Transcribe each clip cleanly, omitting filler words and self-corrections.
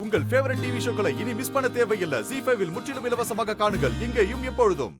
உங்கள் favourite TV ஷோக்களை இனி miss பண்ண தேவையில்லை. ஜீ5 இல் முற்றிலும் இலவசமாக காணுங்கள், இங்கேயும் எப்பொழுதும்.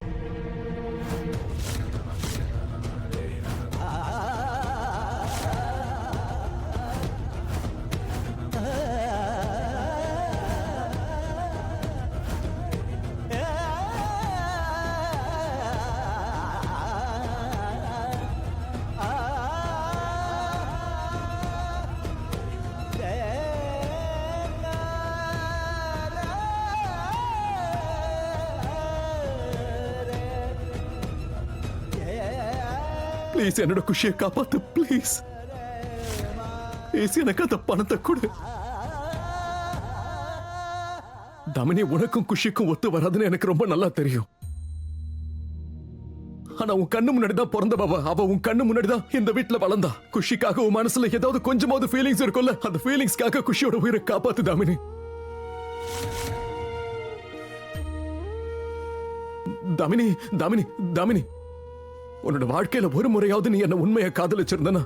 ப்ளீஸ் என்னோட குஷியை காப்பாத்து ப்ளீஸ். எனக்கு அந்த பணத்தை கொடு. தமனி, உனக்கும் குஷிக்கும் ஒத்து வராதுன்னு எனக்கு ரொம்ப நல்லா தெரியும். ஆனா உன் கண்ணு முன்னாடிதான் பிறந்தவ. அவ உன் கண்ணு முன்னாடிதான் இந்த வீட்டுல வளர்ந்தா. குஷிக்காக உன் மனசுல ஏதாவது கொஞ்சமாவது ஃபீலிங்ஸ் இருக்கும்ல, அந்த ஃபீலிங்ஸ்க்காக குஷியோட உயிரை காப்பாத்து தாமினி. தாமினி தாமினி தாமினி, உன்னோட வாழ்க்கையில ஒரு முறையாவது நீ என்ன உண்மையை காதலிச்சிருந்தனா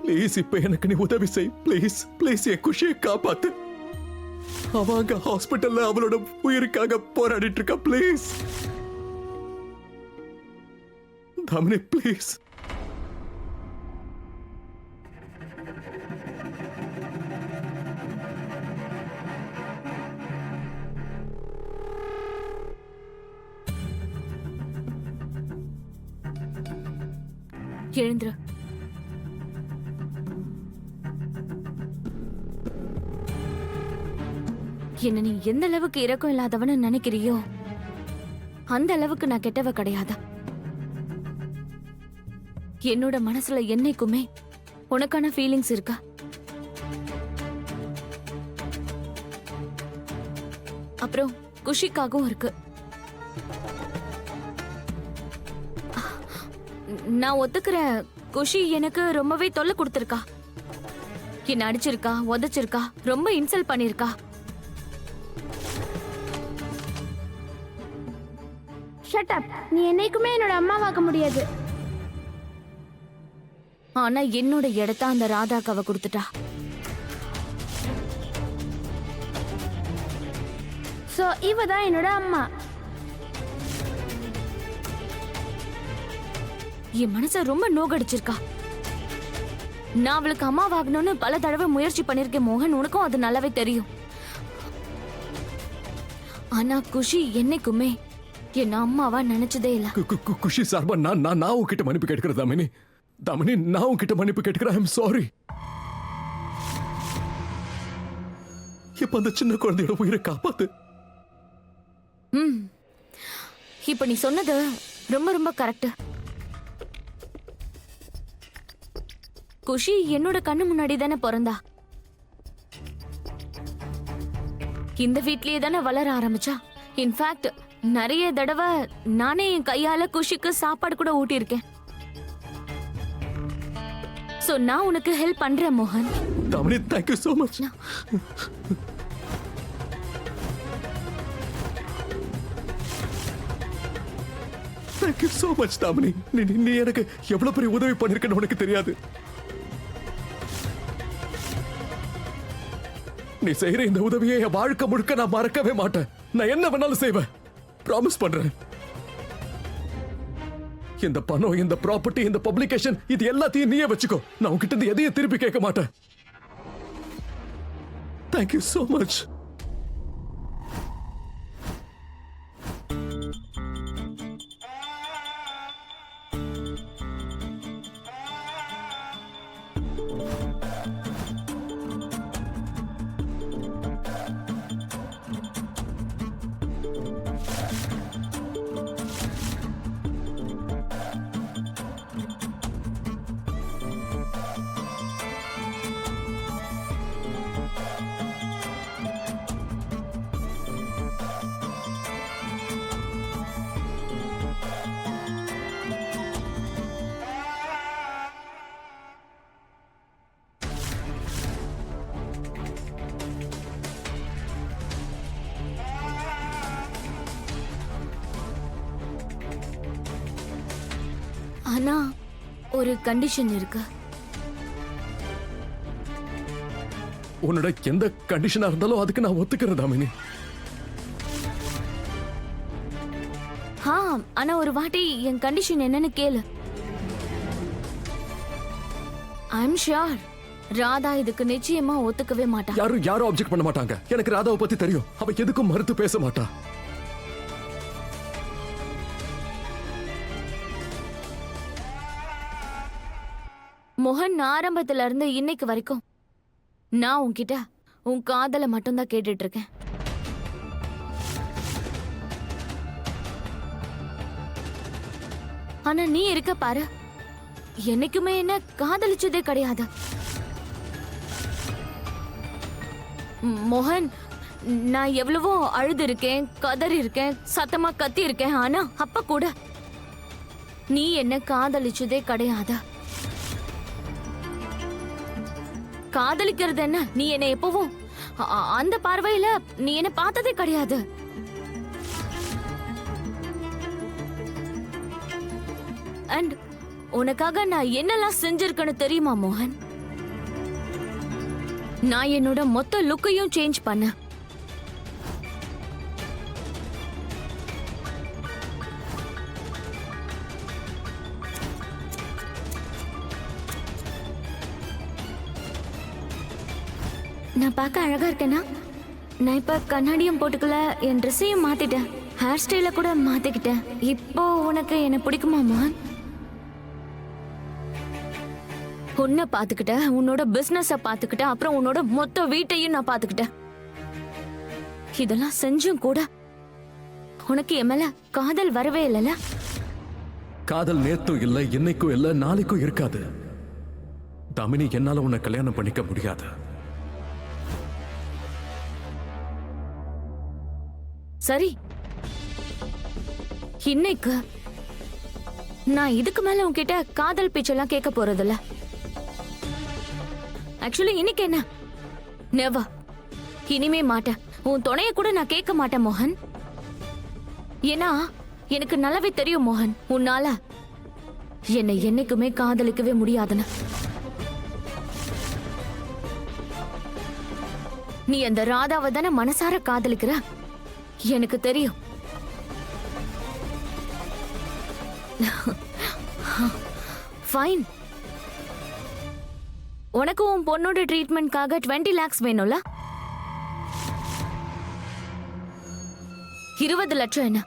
ப்ளீஸ் இப்ப எனக்கு நீ உதவி செய். ப்ளீஸ் ப்ளீஸ் என் குஷியை காப்பாத்து. அவங்க ஹாஸ்பிட்டல்ல அவளோட உயிருக்காக போராடிட்டு இருக்கா. Please Damini please. எழுந்துரு. என்ன நீ எந்த அளவுக்கு இரக்கம் இல்லாதவன்னு நினைக்கிறியோ அந்த அளவுக்கு நான் கெட்டவ கிடையாது. என்னோட மனசுல என்னைக்குமே உனக்கான ஃபீலிங்ஸ் இருக்கா? அப்புறம் குஷிக்காகவும் இருக்கு. நான் ஒத்துக்கிற, குஷி எனக்கு ரொம்பவே தொல்லை கொடுத்திருக்கா. என்ன அடிச்சிருக்கா, உதைச்சிருக்கா, ரொம்ப இன்சல்ட் பண்ணிருக்கா. Shut up. நீ என்னைக்குமே என்னோட அம்மாவாக்க முடியாது. ஆனா என்னோட இடத்த அந்த ராதாக்கு அவ கொடுத்துட்டா. சோ இவ தான் என்னோட அம்மா. என் மனச ரொம்ப நோகடிச்சிருக்கா. நான் அவளுக்கு அம்மாவாகணும்னு பல தடவை முயற்சி பண்ணிருக்கேன் மோகன், உனக்கும் அது நல்லாவே தெரியும். ஆனா குஷி என்னைக்குமே என்ன அம்மாவா நினைச்சதே இல்ல. குஷி சார்பா நான் உன்கிட்ட மன்னிப்பு கேட்கிறேன் தாமினி. தாமினி, நான் உன்கிட்ட மன்னிப்பு கேட்கிறேன். I'm sorry. இப்ப அந்த சின்ன குழந்தையோட உயிரை காப்பாத்து. இப்ப நீ சொன்னது ரொம்ப ரொம்ப கரெக்ட். குஷி என்னோட கண்ணு முன்னாடி தானே பிறந்தா. இந்த வீட்லயே தானே வளர ஆரம்பிச்சா. இன்ஃபேக்ட் நிறைய தடவை நானே என் கையால குஷிக்கு சாப்பாடு கூட ஊட்டி இருக்கேன். சோ நான் உனக்கு ஹெல்ப் பண்றேன் மோகன். Damini, thank you so much. Thank you so much Damini. நீ எனக்கு எவ்வளவு பெரிய உதவி பண்ணிருக்கன்னு உனக்கு தெரியாது. நீ செய்யற இந்த உதவியை என் வாழ்க்கை முழுக்க நான் மறக்கவே மாட்டேன். நான் என்ன வேணாலும் செய்வேன். ப்ராமிஸ் பண்றேன். இந்த பணம், இந்த ப்ராப்பர்ட்டி, இந்த பப்ளிகேஷன், இது எல்லாத்தையும் நீயே வச்சுக்கோ. நான் உன்கிட்ட இருந்து எதையும் திருப்பி கேட்க மாட்டேன். Thank you so much. ஆனா ஒரு கண்டிஷன் இருக்கு. உன்னோட எந்த கண்டிஷனா இருந்தாலும் அதுக்கு நான் ஒத்துக்கிறேன் தாமினி. ஆனா ஒரு வாட்டி என் கண்டிஷன் என்னன்னு கேளு. ஐம் ஷூர் ராதா இதுக்கு நிச்சயமா ஒத்துக்கவே மாட்டா. யாரும் ஆப்ஜெக்ட் பண்ண மாட்டாங்க. எனக்கு ராதாவை பத்தி தெரியும். அவ எதுக்கும் மறுத்து பேச மாட்டா. மோகன், ஆரம்பத்துல இருந்து இன்னைக்கு வரைக்கும் நான் உன்கிட்ட உன் காதலை மட்டும்தான் கேட்டுட்டு இருக்கேன். ஆனா நீ இருக்க பாரு, என்னைக்குமே என்ன காதலிச்சதே கிடையாது. மோகன், நான் எவ்வளவோ அழுது இருக்கேன், கதறி இருக்கேன், சத்தமா கத்தி இருக்கேன். ஆனா அப்ப கூட நீ என்ன காதலிச்சதே கிடையாது. காதலிக்கிறது என்ன, நீ என்ன எப்பவும் அந்த பார்வையில நீ என்ன பார்த்ததே கிடையாது. அண்ட் உனக்காக நான் என்னெல்லாம் செஞ்சிருக்கேன்னு தெரியுமா மோகன்? நான் என்னோட மொத்த லுக்கையும் சேஞ்ச் பண்ண. நான் பார்க்க அழகா இருக்கேனா? நான் இப்ப கண்ணாடியும் போட்டுக்கல, என் ட்ரெஸ்ஸையும் மாத்திட்டேன், ஹேர் ஸ்டைல கூட மாத்திக்கிட்டேன். இப்போ உனக்கு என்ன பிடிக்குமா மோகன்? உன்னை பாத்துக்கிட்டேன், உன்னோட பிசினஸ பாத்துக்கிட்டேன், அப்புறம் உன்னோட மொத்த வீட்டையும் நான் பாத்துக்கிட்டேன். இதெல்லாம் செஞ்சும் கூட உனக்கு என் மேல காதல் வரவே இல்லைல்ல? காதல் நேத்தும் இல்ல, இன்னைக்கும் இல்ல, நாளைக்கும் இருக்காது. தாமினி, என்னால உன்னை கல்யாணம் பண்ணிக்க முடியாது. சரி, இன்னைக்கு நான் இதுக்கு மேல உன்கிட்ட காதல் பேச்செல்லாம் கேட்க போறதில்ல. ஆக்சுவலி இன்னைக்கு என்ன, நெவர், இனிமே மாட்டேன். உன் துணைய கூட நான் கேட்க மாட்டேன் மோகன். ஏன்னா எனக்கு நல்லாவே தெரியும் மோகன், உன்னால என்னை என்னைக்குமே காதலிக்கவே முடியாதுன்னு. நீ அந்த ராதாவை தானே மனசார காதலிக்கிற, எனக்கு தெரியும். ஃபைன், உனக்கு உன் பொண்ணோட ட்ரீட்மெண்ட்காக 20 lakhs வேணும்ல? 20 லட்சம் என்ன,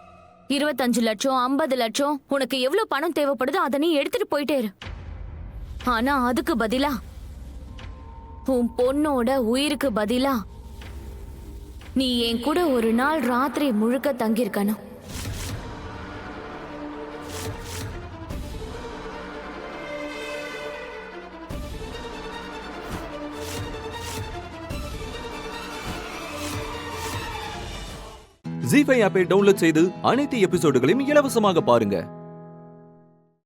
25 லட்சம், 50 லட்சம், உனக்கு எவ்வளவு பணம் தேவைப்படுதோ அதை நீ எடுத்துட்டு போயிட்டே இரு. ஆனா அதுக்கு பதிலா, உன் பொண்ணோட உயிருக்கு பதிலா நீ என் கூட ஒரு நாள் ராத்திரி முழுக்க தங்கியிருக்கணும். ZEE5 ஆப்பை டவுன்லோட் செய்து அனைத்து எபிசோடுகளையும் இலவசமாக பாருங்க.